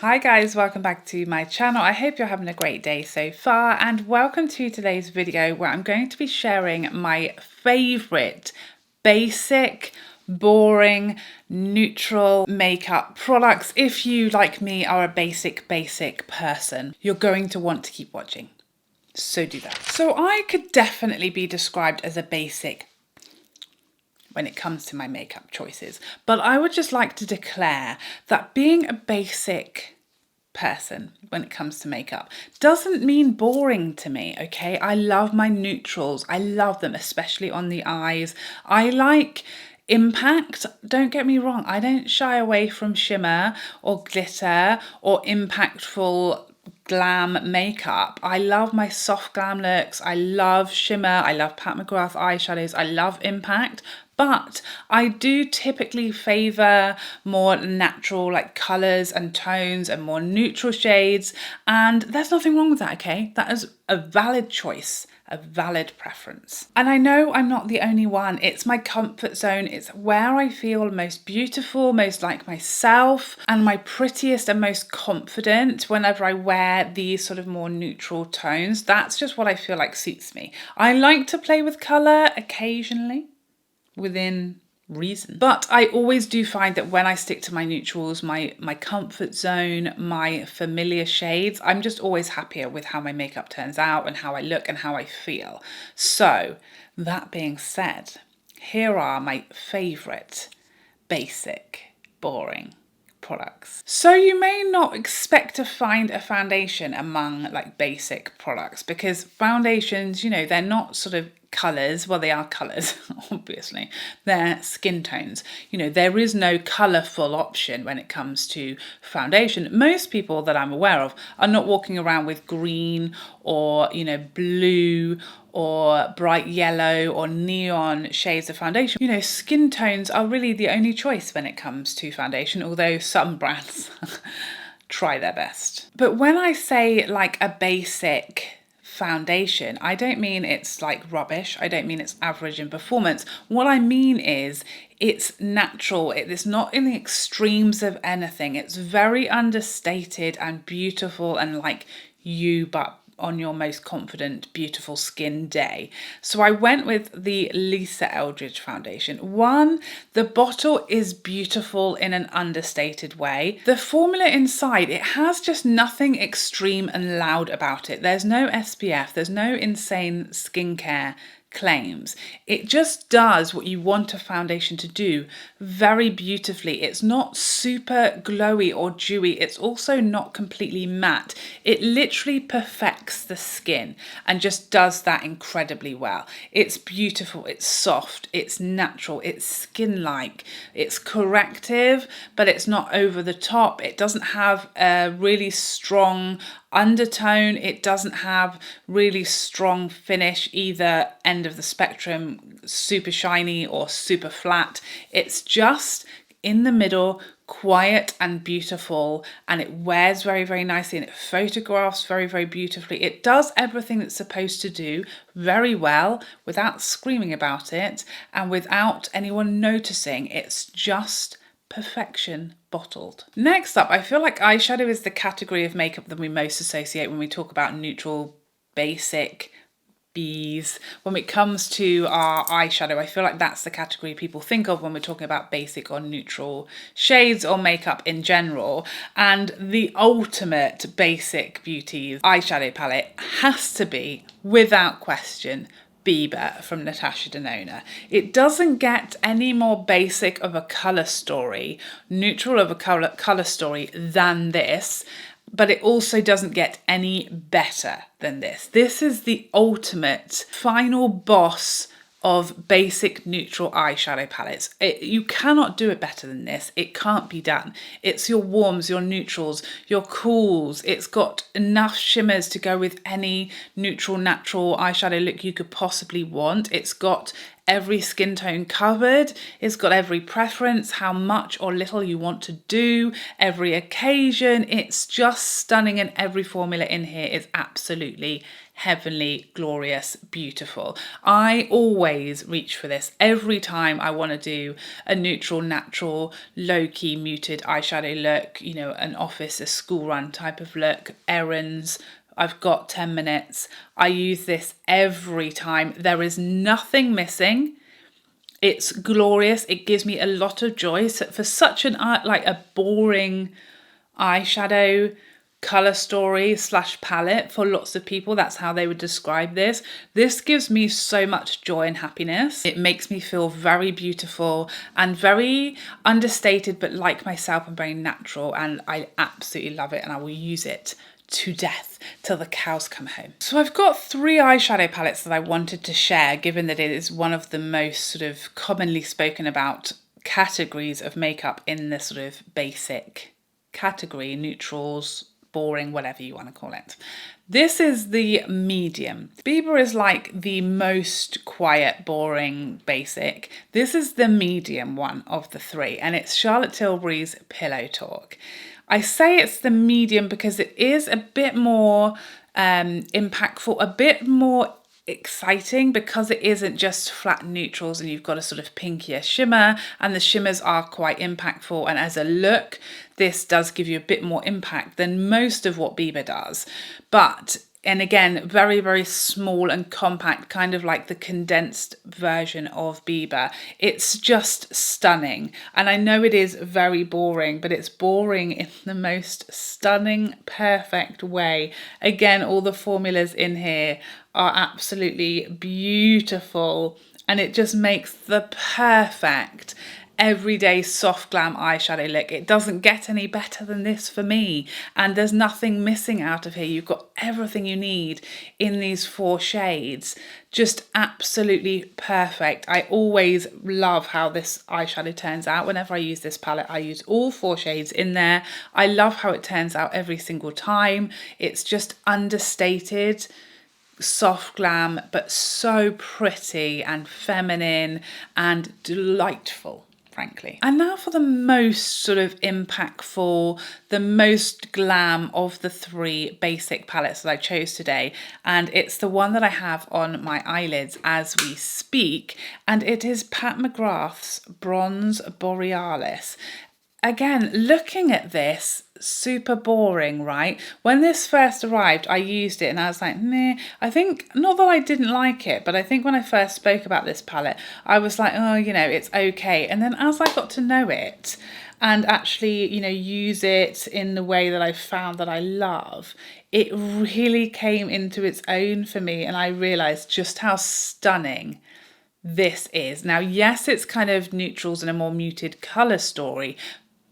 Hi guys, welcome back to my channel. I hope you're having a great day so far, and welcome to today's video where I'm going to be sharing my favourite basic, boring, neutral makeup products. If you, like me, are a basic person, you're going to want to keep watching. So do that. So I could definitely be described as a basic when it comes to my makeup choices, but I would just like to declare that being a basic person when it comes to makeup doesn't mean boring to me, okay? I love my neutrals. I love them, especially on the eyes. I like impact. Don't get me wrong. I don't shy away from shimmer or glitter or impactful glam makeup. I love my soft glam looks. I love shimmer. I love Pat McGrath eyeshadows. I love impact. But I do typically favour more natural like colours and tones and more neutral shades, and there's nothing wrong with that, okay? That is a valid choice, a valid preference. And I know I'm not the only one. It's my comfort zone. It's where I feel most beautiful, most like myself, and my prettiest and most confident whenever I wear these sort of more neutral tones. That's just what I feel like suits me. I like to play with colour occasionally, within reason. But I always do find that when I stick to my neutrals, my comfort zone, my familiar shades, I'm just always happier with how my makeup turns out and how I look and how I feel. So that being said, here are my favourite basic, boring products. So you may not expect to find a foundation among like basic products, because foundations, you know, they're not sort of colours. Well, they are colours, obviously. They're skin tones. You know, there is no colourful option when it comes to foundation. Most people that I'm aware of are not walking around with green or, you know, blue or bright yellow or neon shades of foundation. You know, skin tones are really the only choice when it comes to foundation, although some brands try their best. But when I say like a basic foundation, I don't mean it's like rubbish. I don't mean it's average in performance. What I mean is it's natural. It's not in the extremes of anything. It's very understated and beautiful and like you, but on your most confident, beautiful skin day. So I went with the Lisa Eldridge foundation. One, the bottle is beautiful in an understated way. The formula inside, it has just nothing extreme and loud about it. There's no SPF, there's no insane skincare claims. It just does what you want a foundation to do very beautifully. It's not super glowy or dewy. It's also not completely matte. It literally perfects the skin and just does that incredibly well. It's beautiful, it's soft, it's natural, it's skin-like, it's corrective, but it's not over the top. It doesn't have a really strong undertone. It doesn't have really strong finish either end of the spectrum, super shiny or super flat. It's just in the middle, quiet and beautiful, and it wears very, very nicely, and it photographs very, very beautifully. It does everything that's supposed to do very well without screaming about it and without anyone noticing. It's just perfection bottled. Next up, I feel like eyeshadow is the category of makeup that we most associate when we talk about neutral, basic, bees. When it comes to our eyeshadow, I feel like that's the category people think of when we're talking about basic or neutral shades or makeup in general. And the ultimate basic beauty eyeshadow palette has to be, without question, Biba from Natasha Denona. It doesn't get any more basic of a colour story, neutral of a colour story than this, but it also doesn't get any better than this. This is the ultimate final boss of basic neutral eyeshadow palettes. You cannot do it better than this. It can't be done. It's your warms, your neutrals, your cools. It's got enough shimmers to go with any neutral, natural eyeshadow look you could possibly want. It's got every skin tone covered. It's got every preference, how much or little you want to do, every occasion. It's just stunning, and every formula in here is absolutely heavenly, glorious, beautiful. I always reach for this every time I want to do a neutral, natural, low-key, muted eyeshadow look, you know, an office, a school run type of look, errands. I've got 10 minutes. I use this every time. There is nothing missing. It's glorious. It gives me a lot of joy. So for such an like a boring eyeshadow color story / palette for lots of people, that's how they would describe this. This gives me so much joy and happiness. It makes me feel very beautiful and very understated, but like myself and very natural, and I absolutely love it, and I will use it to death till the cows come home. So I've got 3 eyeshadow palettes that I wanted to share, given that it is one of the most sort of commonly spoken about categories of makeup in the sort of basic category, neutrals, boring, whatever you want to call it. This is the medium. Biba is like the most quiet, boring, basic. This is the medium one of the 3, and it's Charlotte Tilbury's Pillow Talk. I say it's the medium because it is a bit more impactful, a bit more exciting, because it isn't just flat neutrals and you've got a sort of pinkier shimmer, and the shimmers are quite impactful, and as a look this does give you a bit more impact than most of what Biba does. But and again, very, very small and compact, kind of like the condensed version of Biba. It's just stunning. And I know it is very boring, but it's boring in the most stunning, perfect way. Again, all the formulas in here are absolutely beautiful, and it just makes the perfect everyday soft glam eyeshadow look. It doesn't get any better than this for me, and there's nothing missing out of here. You've got everything you need in these 4 shades. Just absolutely perfect. I always love how this eyeshadow turns out. Whenever I use this palette, I use all 4 shades in there. I love how it turns out every single time. It's just understated, soft glam, but so pretty and feminine and delightful, frankly. And now for the most sort of impactful, the most glam of the 3 basic palettes that I chose today. And it's the one that I have on my eyelids as we speak. And it is Pat McGrath's Bronze Borealis. Again, looking at this, super boring, right? When this first arrived, I used it and I was like, meh. I think, not that I didn't like it, but I think when I first spoke about this palette, I was like, oh, you know, it's okay. And then as I got to know it and actually, you know, use it in the way that I found that I love, it really came into its own for me. And I realized just how stunning this is. Now, yes, it's kind of neutrals and a more muted color story,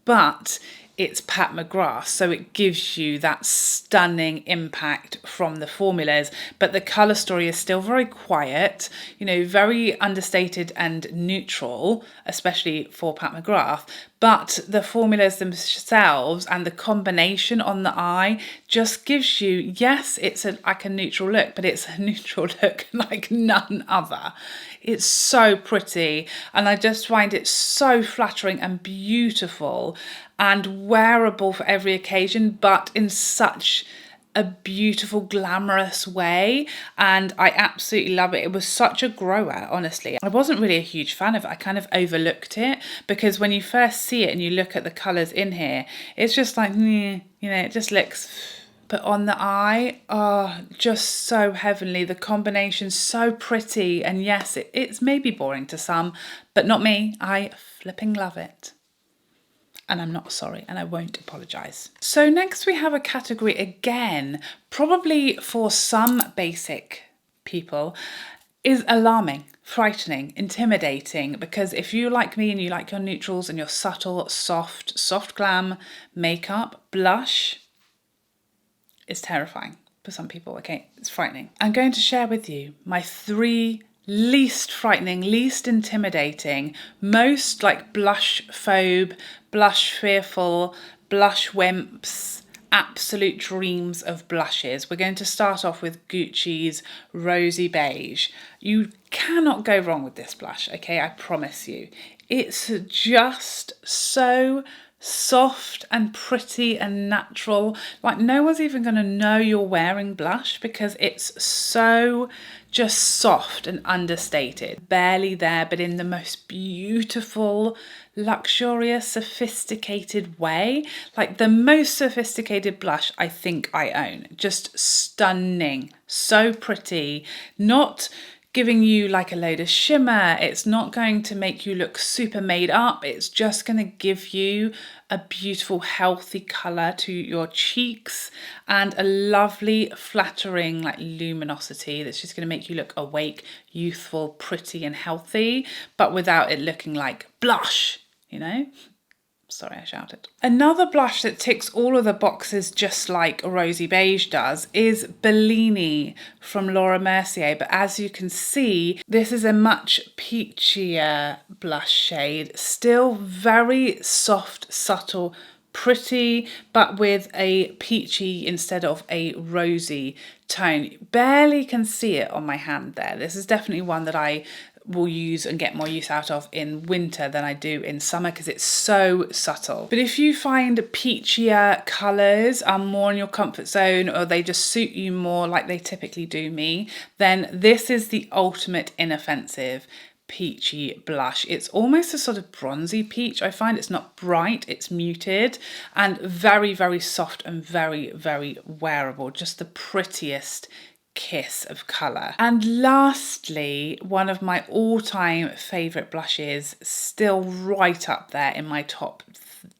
but it's Pat McGrath, so it gives you that stunning impact from the formulas, but the colour story is still very quiet, you know, very understated and neutral, especially for Pat McGrath, but the formulas themselves and the combination on the eye just gives you, yes, it's like a neutral look, but it's a neutral look like none other. It's so pretty, and I just find it so flattering and beautiful and wearable for every occasion, but in such a beautiful, glamorous way. And I absolutely love it. It was such a grower, honestly. I wasn't really a huge fan of it. I kind of overlooked it, because when you first see it and you look at the colours in here, it's just like, you know, it just looks... But on the eye, oh, just so heavenly. The combination's so pretty. And yes, it's maybe boring to some, but not me. I flipping love it. And I'm not sorry, and I won't apologise. So next we have a category again, probably for some basic people, is alarming, frightening, intimidating, because if you like me and you like your neutrals and your subtle, soft glam makeup, blush is terrifying for some people. Okay, it's frightening. I'm going to share with you my 3 least frightening, least intimidating, most like blush phobe, blush fearful, blush wimps absolute dreams of blushes. We're going to start off with Gucci's Rosy Beige. You cannot go wrong with this blush, okay? I promise you. It's just so soft and pretty and natural. Like, no one's even going to know you're wearing blush because it's so just soft and understated. Barely there, but in the most beautiful, luxurious, sophisticated way. Like the most sophisticated blush I think I own. Just stunning, so pretty, not giving you like a load of shimmer. It's not going to make you look super made up. It's just going to give you a beautiful, healthy colour to your cheeks and a lovely, flattering like luminosity that's just going to make you look awake, youthful, pretty and healthy, but without it looking like blush, you know? Sorry, I shouted. Another blush that ticks all of the boxes just like Rosy Beige does is Bellini from Laura Mercier. But as you can see, this is a much peachier blush shade. Still very soft, subtle, pretty, but with a peachy instead of a rosy tone. Barely can see it on my hand there. This is definitely one that I will use and get more use out of in winter than I do in summer because it's so subtle. But if you find peachier colours are more in your comfort zone or they just suit you more like they typically do me, then this is the ultimate inoffensive peachy blush. It's almost a sort of bronzy peach. I find it's not bright, it's muted and very, very soft and very, very wearable. Just the prettiest kiss of colour. And lastly, one of my all-time favourite blushes, still right up there in my top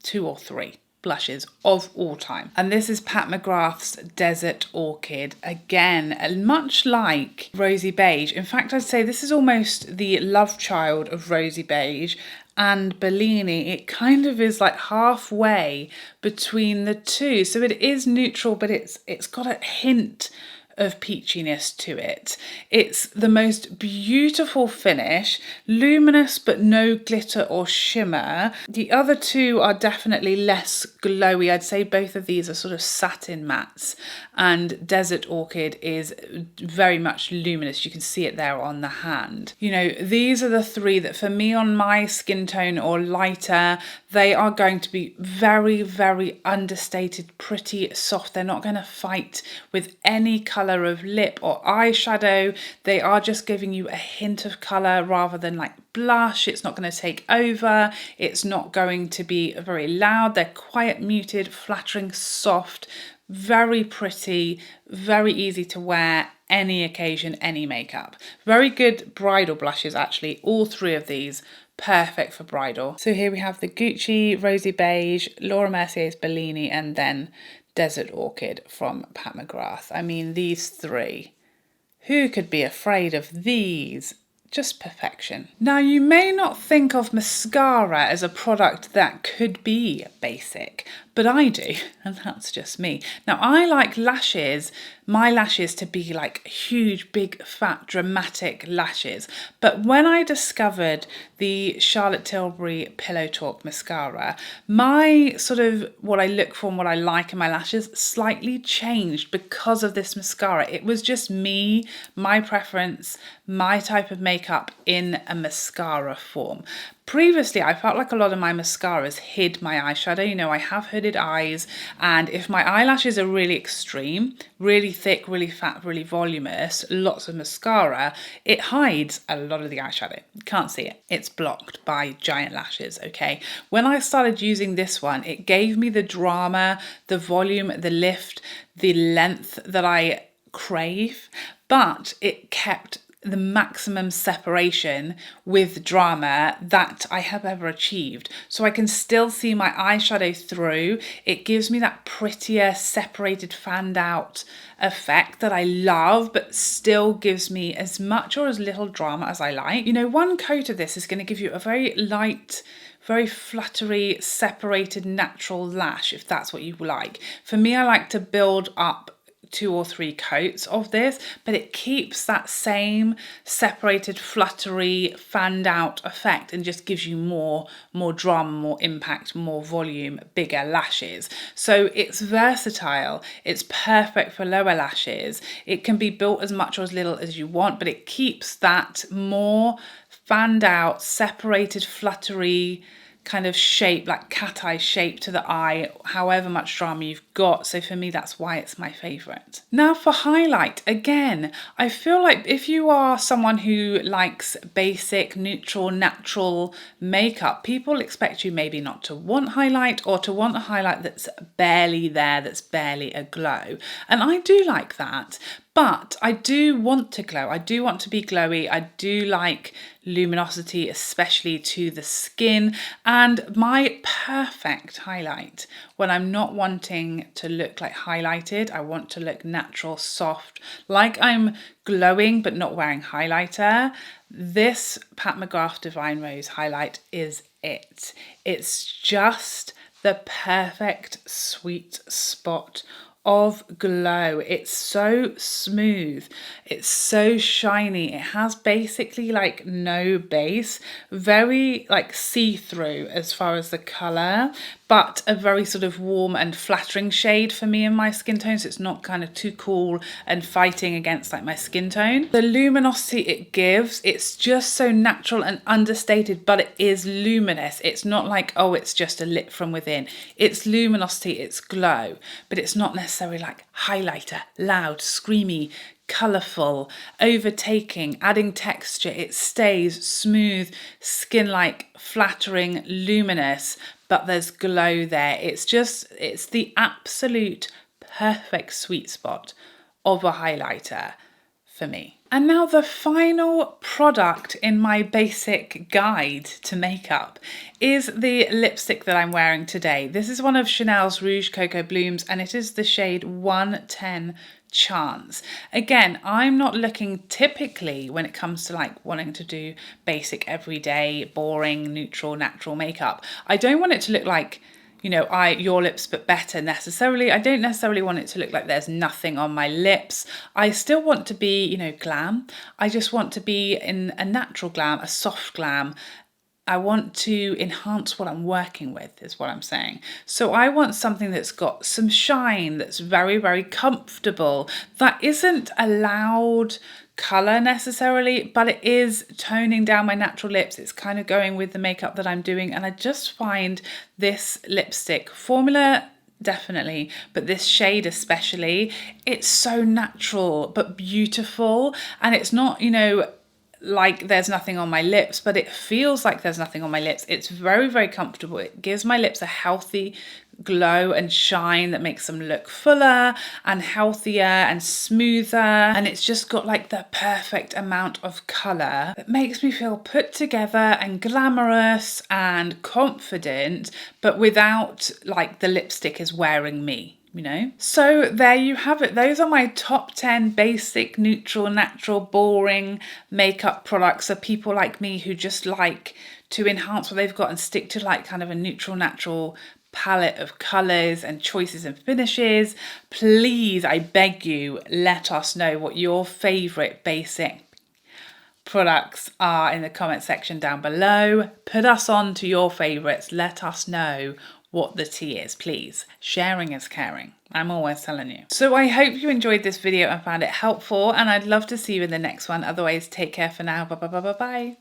2 or 3 blushes of all time. And this is Pat McGrath's Desert Orchid. Again, much like Rosy Beige. In fact, I'd say this is almost the love child of Rosy Beige and Bellini. It kind of is like halfway between the two. So it is neutral, but it's got a hint of peachiness to it. It's the most beautiful finish, luminous but no glitter or shimmer. The other two are definitely less glowy. I'd say both of these are sort of satin mattes, and Desert Orchid is very much luminous. You can see it there on the hand. You know, these are the 3 that for me on my skin tone or lighter, they are going to be very, very understated, pretty soft. They're not going to fight with any colour of lip or eyeshadow. They are just giving you a hint of colour rather than like blush. It's not going to take over. It's not going to be very loud. They're quiet, muted, flattering, soft, very pretty, very easy to wear, any occasion, any makeup. Very good bridal blushes actually, all 3 of these. Perfect for bridal. So here we have the Gucci, Rosy Beige, Laura Mercier's Bellini, and then Desert Orchid from Pat McGrath. I mean, these 3. Who could be afraid of these? Just perfection. Now, you may not think of mascara as a product that could be basic, but I do, and that's just me. Now, I like lashes, my lashes to be like huge, big, fat, dramatic lashes. But when I discovered the Charlotte Tilbury Pillow Talk mascara, my sort of what I look for and what I like in my lashes slightly changed because of this mascara. It was just me, my preference, my type of makeup in a mascara form. Previously, I felt like a lot of my mascaras hid my eyeshadow. You know, I have hooded eyes, and if my eyelashes are really extreme, really thick, really fat, really voluminous, lots of mascara, it hides a lot of the eyeshadow. You can't see it. It's blocked by giant lashes, okay? When I started using this one, it gave me the drama, the volume, the lift, the length that I crave, but it kept the maximum separation with drama that I have ever achieved. So I can still see my eyeshadow through. It gives me that prettier, separated, fanned out effect that I love, but still gives me as much or as little drama as I like. You know, one coat of this is going to give you a very light, very fluttery, separated, natural lash, if that's what you like. For me, I like to build up 2 or 3 coats of this, but it keeps that same separated, fluttery, fanned out effect and just gives you more drama, more impact, more volume, bigger lashes. So it's versatile. It's perfect for lower lashes. It can be built as much or as little as you want, but it keeps that more fanned out, separated, fluttery kind of shape, like cat eye shape to the eye, however much drama you've got. So for me, that's why it's my favorite. Now for highlight, again, I feel like if you are someone who likes basic, neutral, natural makeup, people expect you maybe not to want highlight, or to want a highlight that's barely there, that's barely a glow. And I do like that. But I do want to glow. I do want to be glowy. I do like luminosity, especially to the skin. And my perfect highlight, when I'm not wanting to look like highlighted, I want to look natural, soft, like I'm glowing but not wearing highlighter. This Pat McGrath Divine Rose highlight is it. It's just the perfect sweet spot of glow. It's so smooth, it's so shiny, it has basically like no base, very like see-through as far as the colour, but a very sort of warm and flattering shade for me and my skin tone, so it's not kind of too cool and fighting against like my skin tone. The luminosity it gives, it's just so natural and understated, but it is luminous. It's not like, oh, it's just a lit from within. It's luminosity, it's glow, but it's not necessarily like highlighter, loud, screamy, colourful, overtaking, adding texture. It stays smooth, skin-like, flattering, luminous, but there's glow there. It's the absolute perfect sweet spot of a highlighter for me. And now the final product in my basic guide to makeup is the lipstick that I'm wearing today. This is one of Chanel's Rouge Coco Blooms, and it is the shade 110 Chance. Again, I'm not looking typically, when it comes to like wanting to do basic, everyday, boring, neutral, natural makeup, I don't want it to look like, you know, your lips but better necessarily. I don't necessarily want it to look like there's nothing on my lips. I still want to be, you know, glam. I just want to be in a natural glam, a soft glam. I want to enhance what I'm working with, is what I'm saying. So I want something that's got some shine, that's very, very comfortable, that isn't a loud colour necessarily, but it is toning down my natural lips. It's kind of going with the makeup that I'm doing. And I just find this lipstick formula, definitely, but this shade especially, it's so natural but beautiful. And it's not, you know, like there's nothing on my lips, but it feels like there's nothing on my lips. It's very, very comfortable. It gives my lips a healthy glow and shine that makes them look fuller and healthier and smoother. And it's just got like the perfect amount of colour that makes me feel put together and glamorous and confident, but without like the lipstick is wearing me. You know, so there you have it. Those are my top 10 basic, neutral, natural, boring makeup products for people like me who just like to enhance what they've got and stick to like kind of a neutral, natural palette of colours and choices and finishes. Please, I beg you, let us know what your favourite basic products are in the comment section down below. Put us on to your favourites. Let us know what the tea is, please. Sharing is caring. I'm always telling you. So I hope you enjoyed this video and found it helpful, and I'd love to see you in the next one. Otherwise, take care for now. Bye.